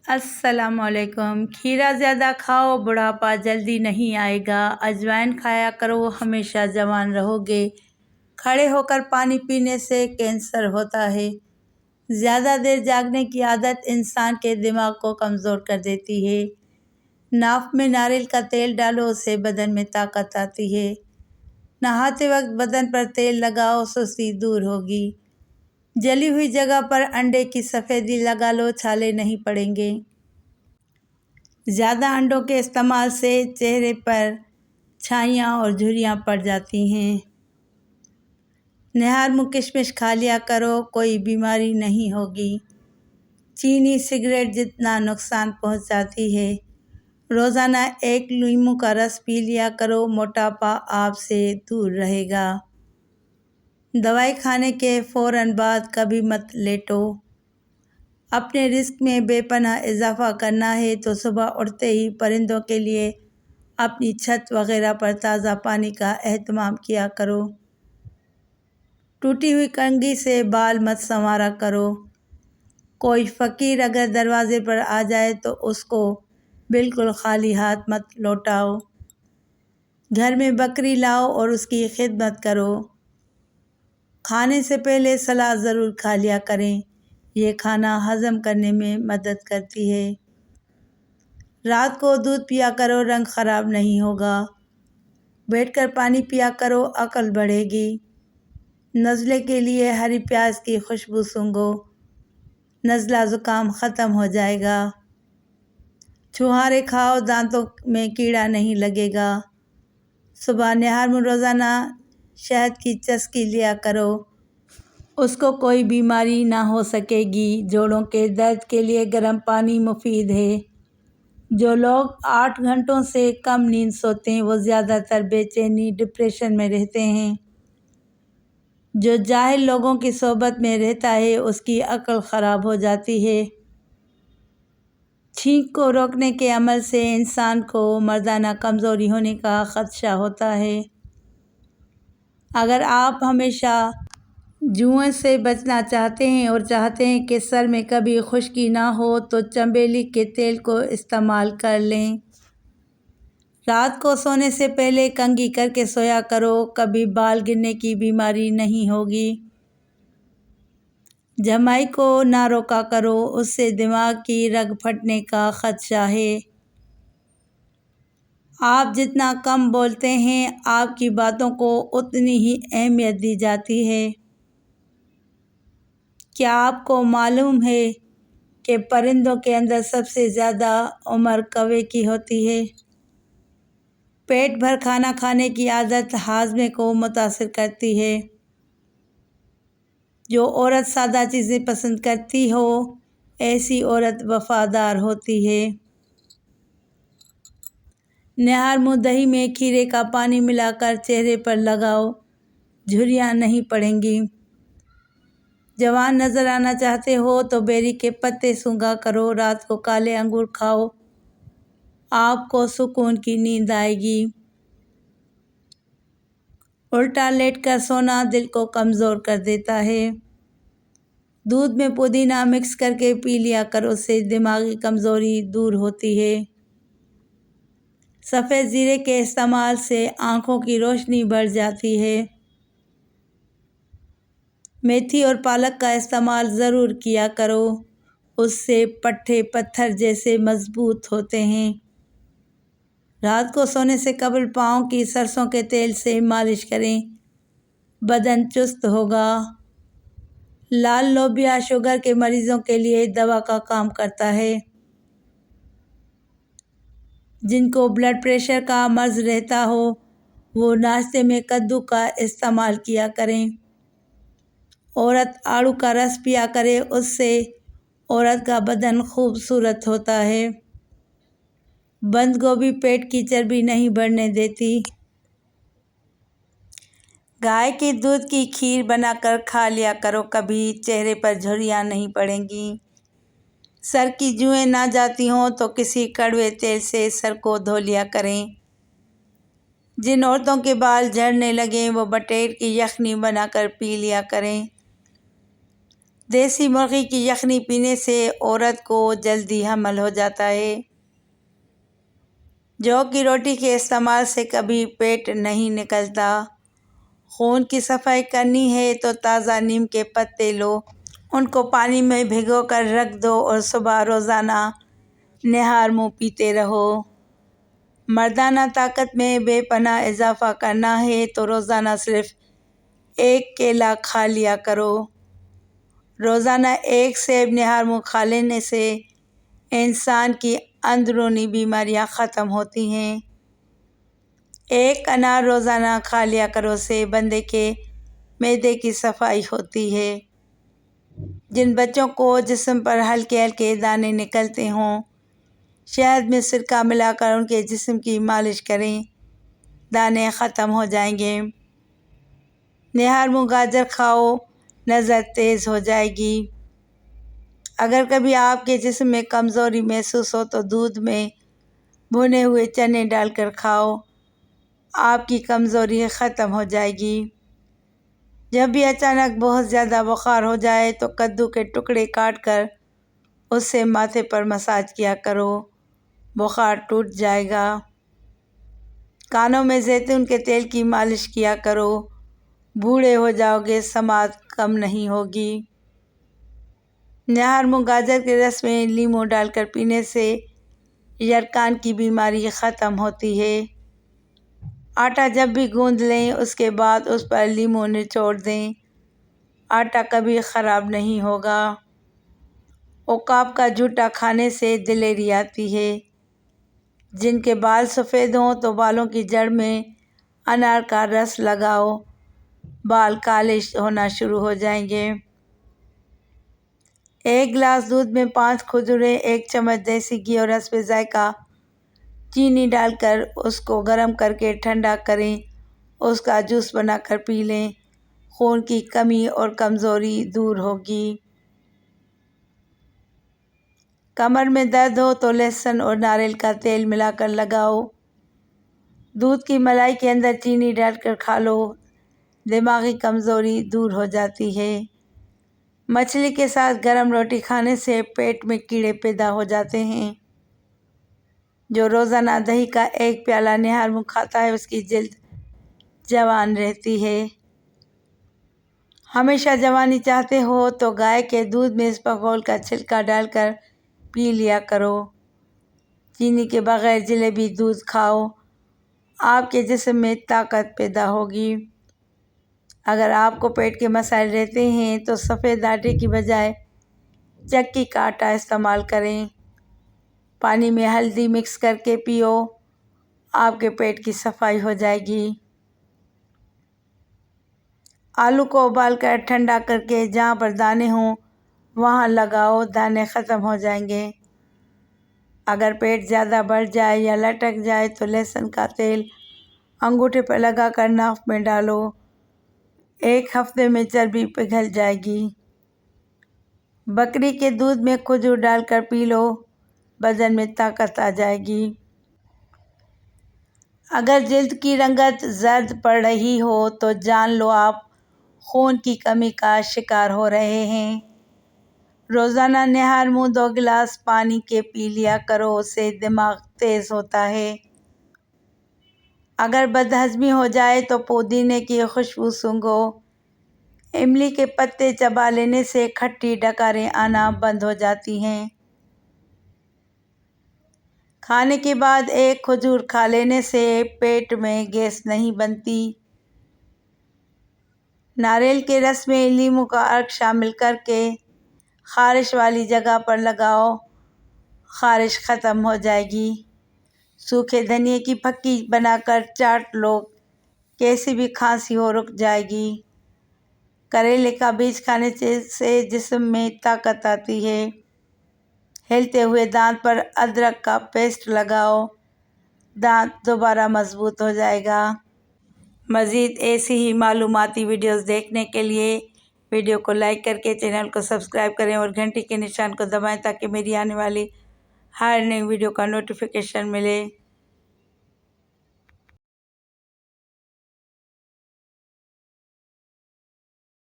السلام علیکم۔ کھیرا زیادہ کھاؤ بڑھاپا جلدی نہیں آئے گا۔ اجوائن کھایا کرو، ہمیشہ جوان رہو گے۔ کھڑے ہو کر پانی پینے سے کینسر ہوتا ہے۔ زیادہ دیر جاگنے کی عادت انسان کے دماغ کو کمزور کر دیتی ہے۔ ناف میں ناریل کا تیل ڈالو، اس سے بدن میں طاقت آتی ہے۔ نہاتے وقت بدن پر تیل لگاؤ، سستی دور ہوگی۔ جلی ہوئی جگہ پر انڈے کی سفیدی لگا لو، چھالے نہیں پڑیں گے۔ زیادہ انڈوں کے استعمال سے چہرے پر چھائیاں اور جھریاں پڑ جاتی ہیں۔ نہار منہ کشمش کھا لیا کرو، کوئی بیماری نہیں ہوگی۔ چینی سگریٹ جتنا نقصان پہنچاتی ہے۔ روزانہ 1 لیموں کا رس پی لیا کرو، موٹاپا آپ سے دور رہے گا۔ دوائی کھانے کے فوراً بعد کبھی مت لیٹو۔ اپنے رزق میں بے پناہ اضافہ کرنا ہے تو صبح اٹھتے ہی پرندوں کے لیے اپنی چھت وغیرہ پر تازہ پانی کا اہتمام کیا کرو۔ ٹوٹی ہوئی کنگھی سے بال مت سنوارا کرو۔ کوئی فقیر اگر دروازے پر آ جائے تو اس کو بالکل خالی ہاتھ مت لوٹاؤ۔ گھر میں بکری لاؤ اور اس کی خدمت کرو۔ کھانے سے پہلے سلاد ضرور کھا لیا کریں، یہ کھانا ہضم کرنے میں مدد کرتی ہے۔ رات کو دودھ پیا کرو، رنگ خراب نہیں ہوگا۔ بیٹھ کر پانی پیا کرو، عقل بڑھے گی۔ نزلے کے لیے ہری پیاز کی خوشبو سونگھو، نزلہ زکام ختم ہو جائے گا۔ چھوہارے کھاؤ، دانتوں میں کیڑا نہیں لگے گا۔ صبح نہار منہ روزانہ شہد کی چسکی لیا کرو، اس کو کوئی بیماری نہ ہو سکے گی۔ جوڑوں کے درد کے لیے گرم پانی مفید ہے۔ جو لوگ 8 گھنٹوں سے کم نیند سوتے ہیں وہ زیادہ تر بے چینی، ڈپریشن میں رہتے ہیں۔ جو جاہل لوگوں کی صحبت میں رہتا ہے اس کی عقل خراب ہو جاتی ہے۔ چھینک کو روکنے کے عمل سے انسان کو مردانہ کمزوری ہونے کا خدشہ ہوتا ہے۔ اگر آپ ہمیشہ جوئیں سے بچنا چاہتے ہیں اور چاہتے ہیں کہ سر میں کبھی خشکی نہ ہو تو چنبیلی کے تیل کو استعمال کر لیں۔ رات کو سونے سے پہلے کنگھی کر کے سویا کرو، کبھی بال گرنے کی بیماری نہیں ہوگی۔ جمائی کو نہ روکا کرو، اس سے دماغ کی رگ پھٹنے کا خدشہ ہے۔ آپ جتنا کم بولتے ہیں آپ کی باتوں کو اتنی ہی اہمیت دی جاتی ہے۔ کیا آپ کو معلوم ہے کہ پرندوں کے اندر سب سے زیادہ عمر کوے کی ہوتی ہے؟ پیٹ بھر کھانا کھانے کی عادت ہاضمے کو متاثر کرتی ہے۔ جو عورت سادہ چیزیں پسند کرتی ہو ایسی عورت وفادار ہوتی ہے۔ نہار منہ دہی میں کھیرے کا پانی ملا کر چہرے پر لگاؤ، جھریاں نہیں پڑیں گی۔ جوان نظر آنا چاہتے ہو تو بیری کے پتے سونگھا کرو، رات کو کالے انگور کھاؤ، آپ کو سکون کی نیند آئے گی۔ الٹا لیٹ کر سونا دل کو کمزور کر دیتا ہے۔ دودھ میں پودینہ مکس کر کے پی لیا کرو، اس سے دماغی کمزوری دور ہوتی ہے۔ سفید زیرے کے استعمال سے آنکھوں کی روشنی بڑھ جاتی ہے۔ میتھی اور پالک کا استعمال ضرور کیا کرو، اس سے پٹھے پتھر جیسے مضبوط ہوتے ہیں۔ رات کو سونے سے قبل پاؤں کی سرسوں کے تیل سے مالش کریں، بدن چست ہوگا۔ لال لوبیا شوگر کے مریضوں کے لیے دوا کا کام کرتا ہے۔ جن کو بلڈ پریشر کا مرض رہتا ہو وہ ناشتے میں کدو کا استعمال کیا کریں۔ عورت آڑو کا رس پیا کرے، اس سے عورت کا بدن خوبصورت ہوتا ہے۔ بند گوبھی پیٹ کی چربی نہیں بڑھنے دیتی۔ گائے کے دودھ کی کھیر بنا کر کھا لیا کرو، کبھی چہرے پر جھریاں نہیں پڑیں گی۔ سر کی جوئیں نہ جاتی ہوں تو کسی کڑوے تیل سے سر کو دھو لیا کریں۔ جن عورتوں کے بال جھڑنے لگیں وہ بٹیر کی یخنی بنا کر پی لیا کریں۔ دیسی مرغی کی یخنی پینے سے عورت کو جلدی حمل ہو جاتا ہے۔ جو کی روٹی کے استعمال سے کبھی پیٹ نہیں نکلتا۔ خون کی صفائی کرنی ہے تو تازہ نیم کے پتے لو، ان کو پانی میں بھگو کر رکھ دو اور صبح روزانہ نہار منہ پیتے رہو۔ مردانہ طاقت میں بے پناہ اضافہ کرنا ہے تو روزانہ صرف 1 کیلا کھا لیا کرو۔ روزانہ 1 سیب نہار منہ کھا لینے سے انسان کی اندرونی بیماریاں ختم ہوتی ہیں۔ 1 انار روزانہ کھا لیا کرو سے بندے کے معدے کی صفائی ہوتی ہے۔ جن بچوں کو جسم پر ہلکے ہلکے دانے نکلتے ہوں، شہد میں سرکہ ملا کر ان کے جسم کی مالش کریں، دانے ختم ہو جائیں گے۔ نہار منہ گاجر کھاؤ، نظر تیز ہو جائے گی۔ اگر کبھی آپ کے جسم میں کمزوری محسوس ہو تو دودھ میں بھنے ہوئے چنے ڈال کر کھاؤ، آپ کی کمزوری ختم ہو جائے گی۔ جب بھی اچانک بہت زیادہ بخار ہو جائے تو کدو کے ٹکڑے کاٹ کر اس سے ماتھے پر مساج کیا کرو، بخار ٹوٹ جائے گا۔ کانوں میں زیتون کے تیل کی مالش کیا کرو، بوڑھے ہو جاؤ گے سماعت کم نہیں ہوگی۔ نہار منہ گاجر کے رس میں لیموں ڈال کر پینے سے یرکان کی بیماری ختم ہوتی ہے۔ آٹا جب بھی گوندھ لیں اس کے بعد اس پر لیموں نچوڑ دیں، آٹا کبھی خراب نہیں ہوگا۔ عقاب کا جھوٹا کھانے سے دلیری آتی ہے۔ جن کے بال سفید ہوں تو بالوں کی جڑ میں انار کا رس لگاؤ، بال کالے ہونا شروع ہو جائیں گے۔ 1 گلاس دودھ میں 5 کھجوریں، 1 چمچ دیسی گھی اور حسب ذائقہ چینی ڈال کر اس کو گرم کر کے ٹھنڈا کریں، اس کا جوس بنا کر پی لیں، خون کی کمی اور کمزوری دور ہوگی۔ کمر میں درد ہو تو لہسن اور ناریل کا تیل ملا کر لگاؤ، دودھ کی ملائی کے اندر چینی ڈال کر کھا لو، دماغی کمزوری دور ہو جاتی ہے۔ مچھلی کے ساتھ گرم روٹی کھانے سے پیٹ میں کیڑے پیدا ہو جاتے ہیں۔ جو روزانہ دہی کا 1 پیالہ نہار منہ کھاتا ہے اس کی جلد جوان رہتی ہے۔ ہمیشہ جوانی چاہتے ہو تو گائے کے دودھ میں اسپغول کا چھلکا ڈال کر پی لیا کرو۔ چینی کے بغیر جلیبی دودھ کھاؤ، آپ کے جسم میں طاقت پیدا ہوگی۔ اگر آپ کو پیٹ کے مسائل رہتے ہیں تو سفید آٹے کی بجائے چکی کا آٹا استعمال کریں، پانی میں ہلدی مکس کر کے پیو، آپ کے پیٹ کی صفائی ہو جائے گی۔ آلو کو ابال کر ٹھنڈا کر کے جہاں پر دانے ہوں وہاں لگاؤ، دانے ختم ہو جائیں گے۔ اگر پیٹ زیادہ بڑھ جائے یا لٹک جائے تو لہسن کا تیل انگوٹھے پر لگا کر ناک میں ڈالو، 1 ہفتے میں چربی پگھل جائے گی۔ بکری کے دودھ میں کھجور ڈال کر پی لو، بدن میں طاقت آ جائے گی۔ اگر جلد کی رنگت زرد پڑ رہی ہو تو جان لو آپ خون کی کمی کا شکار ہو رہے ہیں۔ روزانہ نہار منہ 2 گلاس پانی کے پی لیا کرو، اس سے دماغ تیز ہوتا ہے۔ اگر بدہضمی ہو جائے تو پودینے کی خوشبو سونگھو، املی کے پتے چبا لینے سے کھٹی ڈکاریں آنا بند ہو جاتی ہیں۔ کھانے کے بعد 1 کھجور کھا لینے سے پیٹ میں گیس نہیں بنتی۔ ناریل کے رس میں لیموں کا عرق شامل کر کے خارش والی جگہ پر لگاؤ، خارش ختم ہو جائے گی۔ سوکھے دھنیے کی پھکی بنا کر چاٹ لو، کیسی بھی کھانسی ہو رک جائے گی۔ کریلے کا بیج کھانے سے جسم میں طاقت آتی ہے۔ ہلتے ہوئے دانت پر ادرک کا پیسٹ لگاؤ، دانت دوبارہ مضبوط ہو جائے گا۔ مزید ایسی ہی معلوماتی ویڈیوز دیکھنے کے لیے ویڈیو کو لائک کر کے چینل کو سبسکرائب کریں اور گھنٹی کے نشان کو دبائیں تاکہ میری آنے والی ہر نئی ویڈیو کا نوٹیفیکیشن ملے۔